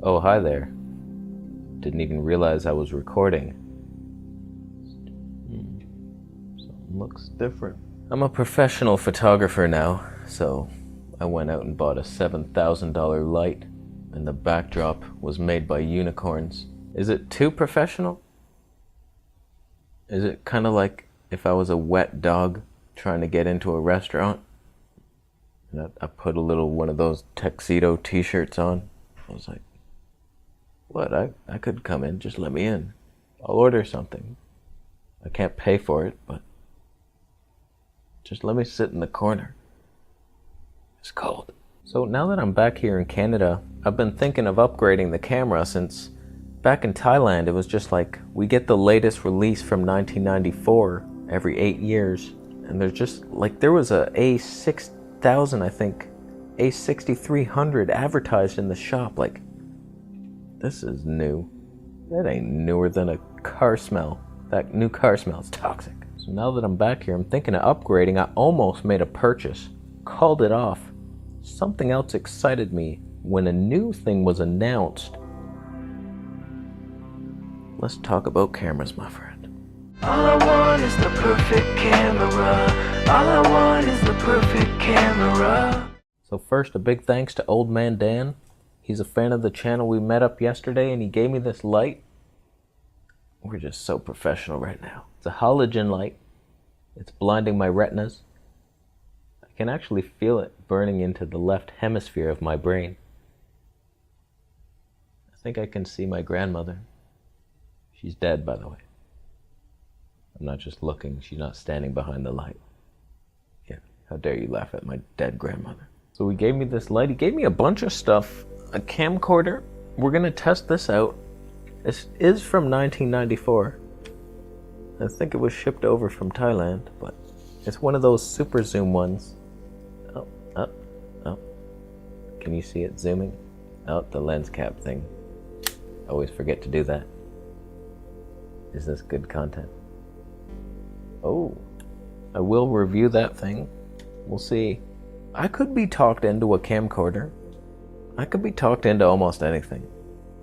Oh, hi there. Didn't even realize I was recording. Something looks different. I'm a professional photographer now, so I went out and bought a $7,000 light, and the backdrop was made by unicorns. Is it too professional? Is it kind of like if I was a wet dog trying to get into a restaurant? And I put a little one of those tuxedo t-shirts on. I was like, what? I could come in, just let me in. I'll order something. I can't pay for it, but just let me sit in the corner. It's cold. So now that I'm back here in Canada, I've been thinking of upgrading the camera since back in Thailand it was just like we get the latest release from 1994 every 8 years, and there's just like there was a A6000, I think, A6300 advertised in the shop. Like, this is new. That ain't newer than a car smell. That new car smell is toxic. So now that I'm back here, I'm thinking of upgrading. I almost made a purchase, called it off. Something else excited me when a new thing was announced. Let's talk about cameras, my friend. All I want is the perfect camera. All I want is the perfect camera. So first, a big thanks to Old Man Dan. He's a fan of the channel. We met up yesterday and he gave me this light. We're just so professional right now. It's a halogen light. It's blinding my retinas. I can actually feel it burning into the left hemisphere of my brain. I think I can see my grandmother. She's dead, by the way. I'm not just looking. She's not standing behind the light. Yeah, how dare you laugh at my dead grandmother. So he gave me this light. He gave me a bunch of stuff. A camcorder. We're going to test this out. This is from 1994. I think it was shipped over from Thailand, but it's one of those super zoom ones. Oh. Can you see it zooming? Oh, the lens cap thing. I always forget to do that. Is this good content? Oh, I will review that thing. We'll see. I could be talked into a camcorder. I could be talked into almost anything.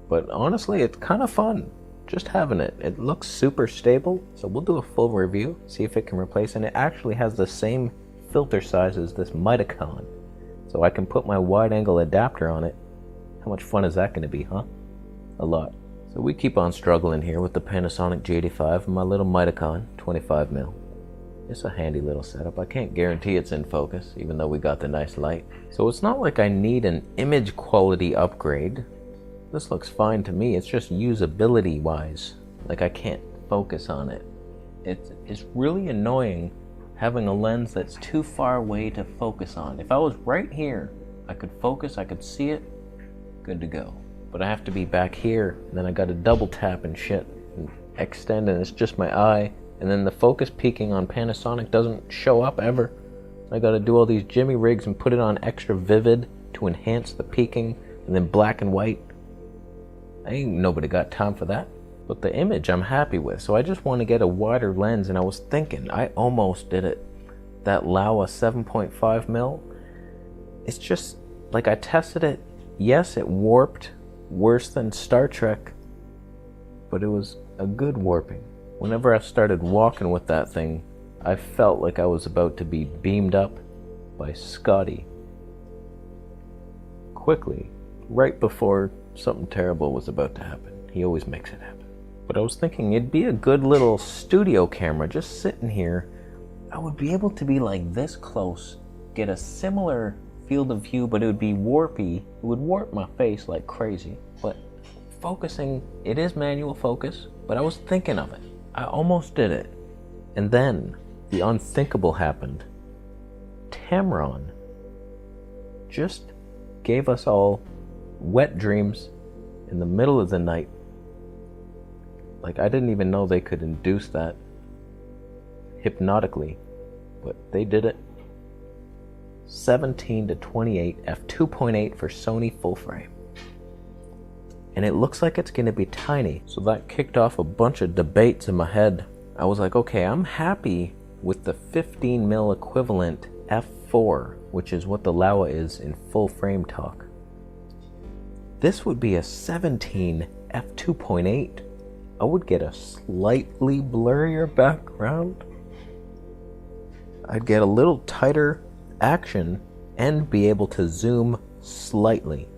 But honestly, it's kind of fun just having it. It looks super stable, so we'll do a full review, see if it can replace, and it actually has the same filter size as this Mitacon. So I can put my wide angle adapter on it. How much fun is that going to be, huh? A lot. So we keep on struggling here with the Panasonic G85 and my little Mitacon 25mm. It's a handy little setup. I can't guarantee it's in focus, even though we got the nice light. So it's not like I need an image quality upgrade. This looks fine to me. It's just usability wise. Like, I can't focus on it. It's really annoying having a lens that's too far away to focus on. If I was right here, I could focus, I could see it, good to go. But I have to be back here, and then I gotta double tap and shit and extend, and it's just my eye. And then the focus peaking on Panasonic doesn't show up ever. I gotta do all these jimmy rigs and put it on extra vivid to enhance the peaking, and then black and white. Ain't nobody got time for that. But the image I'm happy with, so I just want to get a wider lens, and I was thinking, I almost did it. That Laowa 7.5mm, it's just, like, I tested it. Yes, it warped worse than Star Trek, but it was a good warping. Whenever I started walking with that thing, I felt like I was about to be beamed up by Scotty. Quickly, right before something terrible was about to happen. He always makes it happen. But I was thinking it'd be a good little studio camera just sitting here. I would be able to be like this close, get a similar field of view, but it would be warpy. It would warp my face like crazy. But focusing, it is manual focus, but I was thinking of it. I almost did it. And then the unthinkable happened. Tamron just gave us all wet dreams in the middle of the night. Like, I didn't even know they could induce that hypnotically, but they did it. 17-28 f2.8 for Sony full frame. And it looks like it's going to be tiny. So that kicked off a bunch of debates in my head. I was like, okay, I'm happy with the 15mm equivalent f4, which is what the Laowa is in full frame talk. This would be a 17 f2.8. I would get a slightly blurrier background. I'd get a little tighter action and be able to zoom slightly.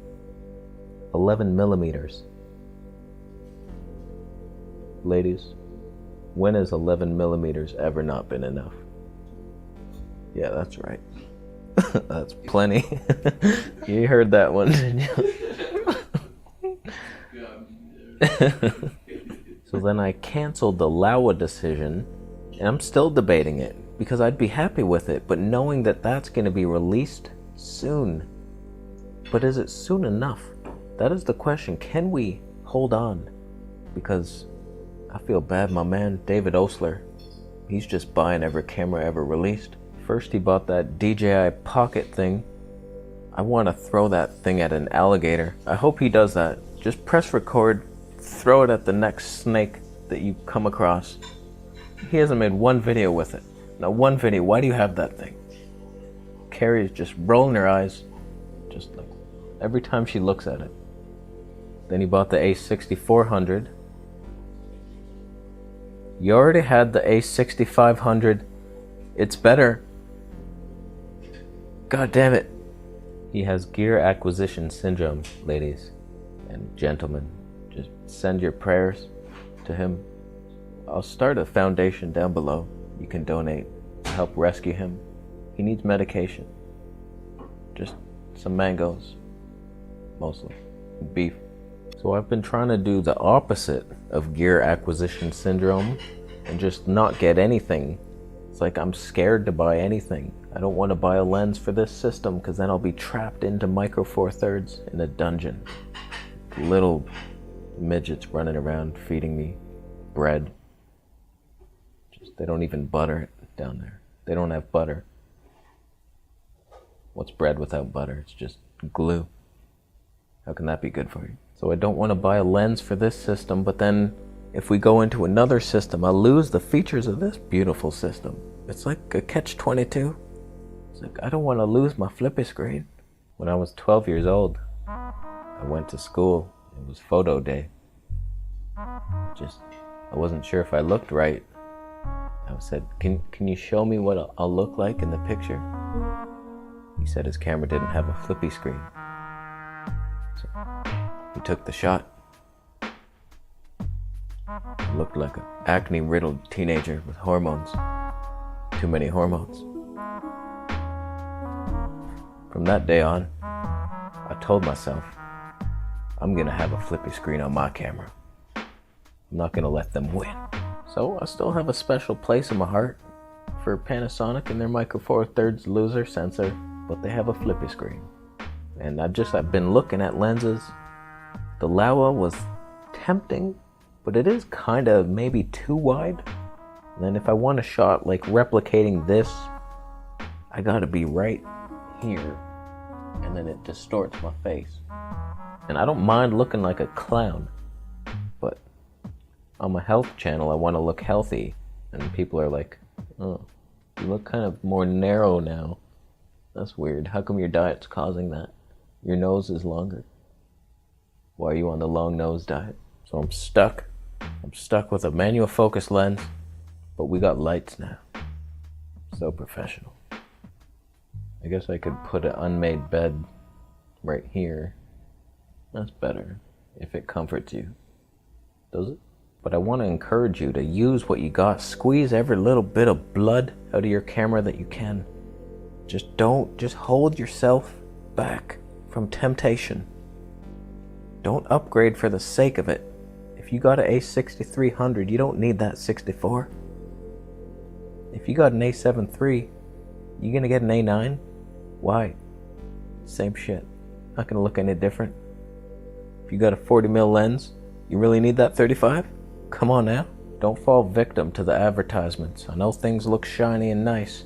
11 millimeters. Ladies, when has 11 millimeters ever not been enough? Yeah, that's right. That's plenty. You heard that one, didn't you? So then I canceled the Laowa decision, and I'm still debating it because I'd be happy with it, but knowing that that's going to be released soon. But is it soon enough? That is the question. Can we hold on? Because I feel bad, my man David Osler, he's just buying every camera ever released. First he bought that DJI Pocket thing. I want to throw that thing at an alligator. I hope he does that. Just press record, throw it at the next snake that you come across. He hasn't made one video with it. Not one video. Why do you have that thing? Carrie's just rolling her eyes, just like every time she looks at it. Then he bought the A6400. You already had the A6500. It's better. God damn it. He has gear acquisition syndrome, ladies and gentlemen. Just send your prayers to him. I'll start a foundation down below. You can donate to help rescue him. He needs medication. Just some mangoes, mostly. Beef. So I've been trying to do the opposite of gear acquisition syndrome and just not get anything. It's like I'm scared to buy anything. I don't want to buy a lens for this system because then I'll be trapped into Micro Four Thirds in a dungeon. Little midgets running around feeding me bread. Just, they don't even butter it down there. They don't have butter. What's bread without butter? It's just glue. How can that be good for you? So I don't want to buy a lens for this system, but then if we go into another system, I'll lose the features of this beautiful system. It's like a catch-22. It's like, I don't want to lose my flippy screen. When I was 12 years old, I went to school. It was photo day. I wasn't sure if I looked right. I said, can you show me what I'll look like in the picture? He said his camera didn't have a flippy screen. So he took the shot. I looked like an acne-riddled teenager with hormones. Too many hormones. From that day on, I told myself, I'm gonna have a flippy screen on my camera. I'm not gonna let them win. So I still have a special place in my heart for Panasonic and their Micro Four Thirds loser sensor, but they have a flippy screen. And I've been looking at lenses. The Laowa was tempting, but it is kind of maybe too wide. And then if I want a shot like replicating this, I gotta be right here, and then it distorts my face. And I don't mind looking like a clown, but on my health channel I want to look healthy, and people are like, oh, you look kind of more narrow now. That's weird. How come your diet's causing that? Your nose is longer. Why are you on the long nose diet? So I'm stuck with a manual focus lens, but we got lights now. So professional. I guess I could put an unmade bed right here. That's better, if it comforts you. Does it? But I want to encourage you to use what you got. Squeeze every little bit of blood out of your camera that you can. Just hold yourself back from temptation. Don't upgrade for the sake of it. If you got an A6300, you don't need that 64. If you got an A7 III, you gonna get an A9? Why? Same shit. Not gonna look any different. If you got a 40mm lens, you really need that 35? Come on now. Don't fall victim to the advertisements. I know things look shiny and nice,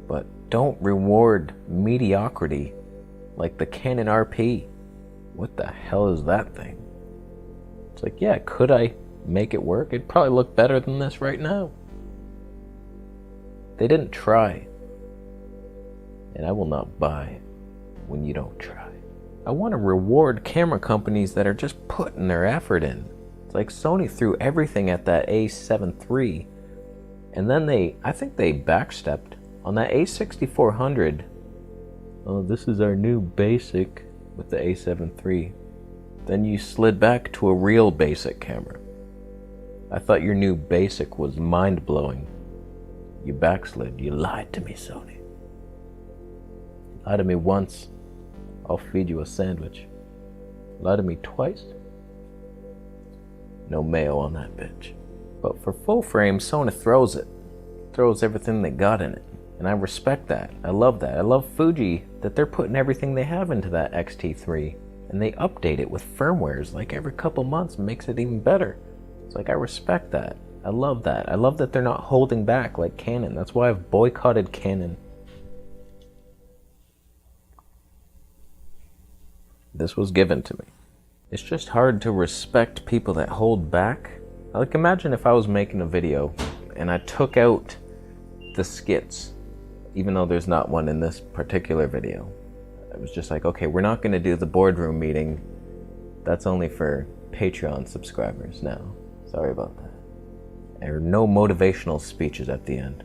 but don't reward mediocrity like the Canon RP. What the hell is that thing? It's like, yeah, could I make it work? It'd probably look better than this right now. They didn't try. And I will not buy when you don't try. I want to reward camera companies that are just putting their effort in. It's like Sony threw everything at that A7 III, and then I think they backstepped on that A6400. Oh, this is our new basic with the A7 III. Then you slid back to a real basic camera. I thought your new basic was mind-blowing. You backslid. You lied to me, Sony. Lie to me once, I'll feed you a sandwich. Lie to me twice, no mayo on that bitch. But for full frame, Sony throws it. Throws everything they got in it. And I respect that. I love that. I love Fuji that they're putting everything they have into that X-T3. And they update it with firmwares like every couple months and makes it even better. It's like, I respect that. I love that. I love that they're not holding back like Canon. That's why I've boycotted Canon. This was given to me. It's just hard to respect people that hold back. Like, imagine if I was making a video and I took out the skits, even though there's not one in this particular video. It was just like, okay, we're not going to do the boardroom meeting. That's only for Patreon subscribers now. Sorry about that. There are no motivational speeches at the end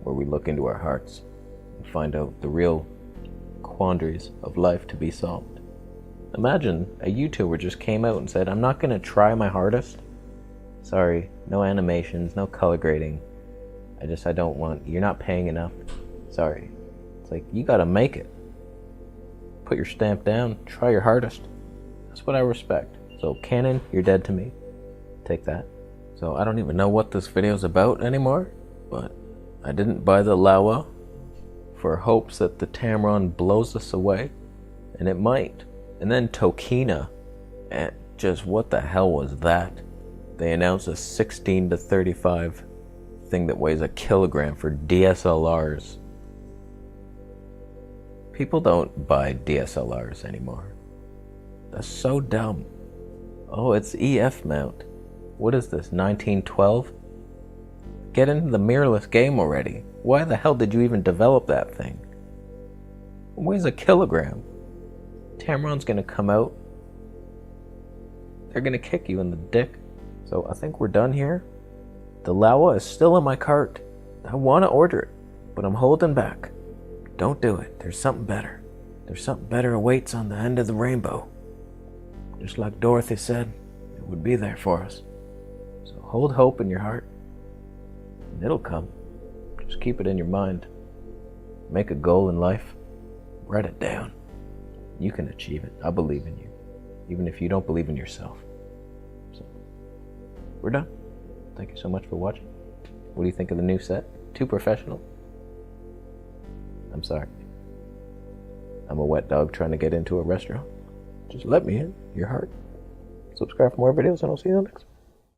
where we look into our hearts and find out the real quandaries of life to be solved. Imagine a YouTuber just came out and said, I'm not going to try my hardest. Sorry, no animations, no color grading. I don't want, you're not paying enough. Sorry. It's like, you got to make it. Put your stamp down, try your hardest. That's what I respect. So Canon, you're dead to me. Take that. So I don't even know what this video is about anymore, but I didn't buy the Laowa for hopes that the Tamron blows us away, and it might. And then Tokina, and just what the hell was that? They announced a 16 to 35 thing that weighs a kilogram for DSLRs. People don't buy DSLRs anymore. That's so dumb. Oh, it's EF mount. What is this, 1912? Get into the mirrorless game already. Why the hell did you even develop that thing? It weighs a kilogram. Tamron's gonna come out. They're gonna kick you in the dick. So I think we're done here. The Laowa is still in my cart. I want to order it, but I'm holding back. Don't do it. There's something better. There's something better awaits on the end of the rainbow. Just like Dorothy said, it would be there for us. So hold hope in your heart, and it'll come. Just keep it in your mind. Make a goal in life. Write it down. You can achieve it. I believe in you, even if you don't believe in yourself. So, we're done. Thank you so much for watching. What do you think of the new set? Too professional? I'm sorry. I'm a wet dog trying to get into a restaurant. Just let me in your heart. Subscribe for more videos, and I'll see you in the next one.